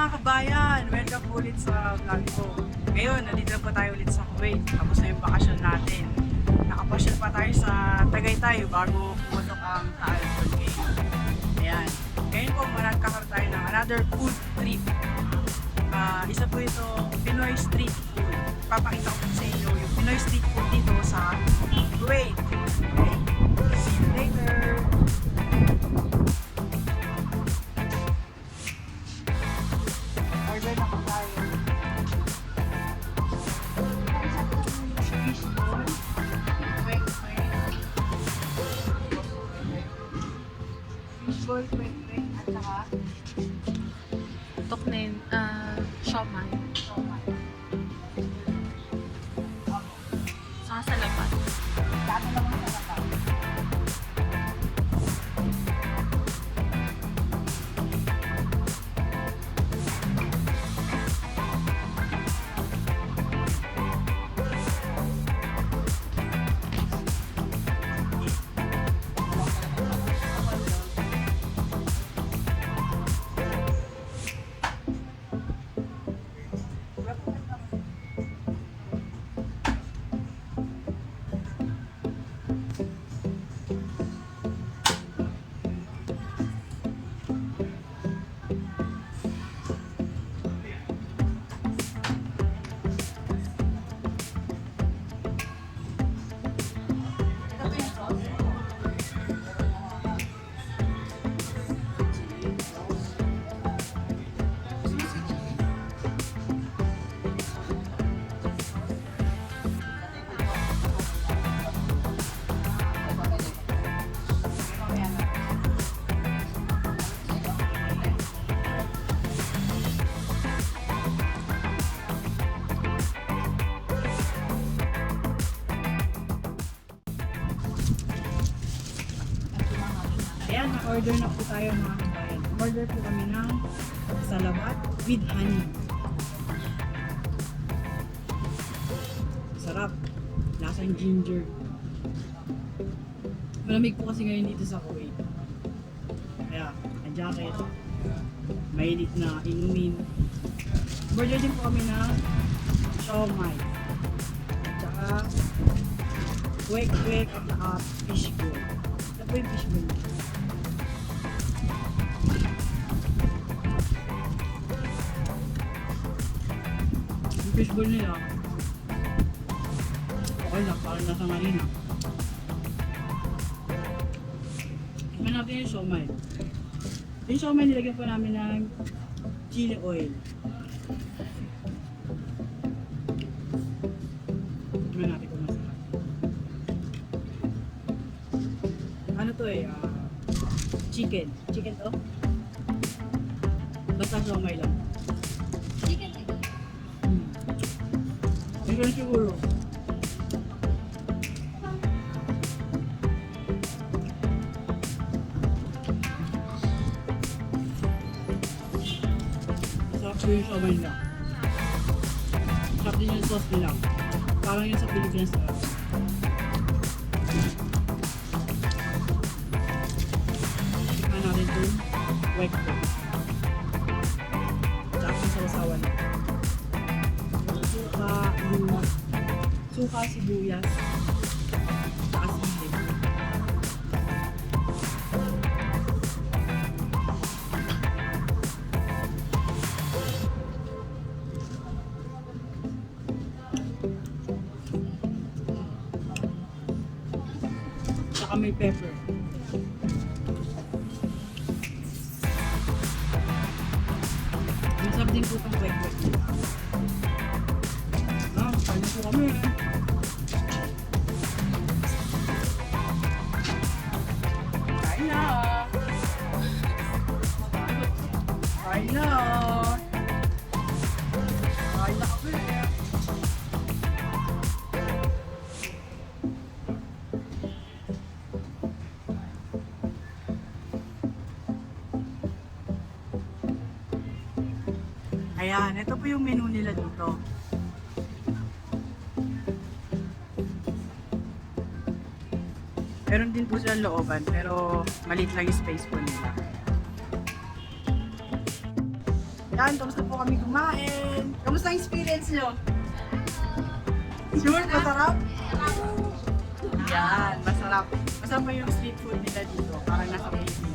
mga kabayan! Welcome po ulit sa vlog ko. Ngayon, nandito na po tayo ulit sa Kuwait. Tapos na yung bakasyon natin. Nakapasyon pa tayo sa Tagaytay bago pumuntok ang Fahaheel Kuwait. Ayan. Ngayon po, magkakaroon tayo ng another food trip. Isa po ito, Pinoy street food. Papakita ko po sa inyo yung Pinoy street food dito sa Kuwait. Okay. See you later! Order na po tayo. Fishball, quick, at saka Toknen, siomai. Saka sa lapat. dami lang ang sarap. Ayan, na-order na po tayo mga kabayan. Order po kami ng salabat with honey. Sarap. Lasang ginger. Malamig po kasi ngayon dito sa Kuwait. Kaya, ang jacket. Mainit na inumin. Order din po kami ng siomai. At saka kwek-kwek at saka fishball. Ano po yung fishball? Yung fishball nila, okay lang, parang nasa marina. Tignan natin yung siomai. Yung siomai nilagyan po namin ng chili oil. Tignan natin kung masarap. Ano to eh? Chicken. Chicken to? Basta siomai lang. Chicken ito. Chicken siguro. Masarap po yung siomai nila. Masarap din yung sauce nila. Parang yun sa Pilipinas na. Tikman natin itong kwek-kwek. Tsaka kung sawasawan. Suka, sibuyas, tsaka sili. Tsaka may pepper. Masarap din po itong kwek-kwek nila. Kain na po kami. Kain na. Kain na. Kain na kami. Ayan, ito po yung menu nila dito. Meron din po silang looban, pero maliit lang yung space po nila. Yan, kamusta po kami kumain? Kamusta ang experience nyo? Sure, masarap? Yan, masarap. Masarap yung street food nila dito. Parang nasa Philippines.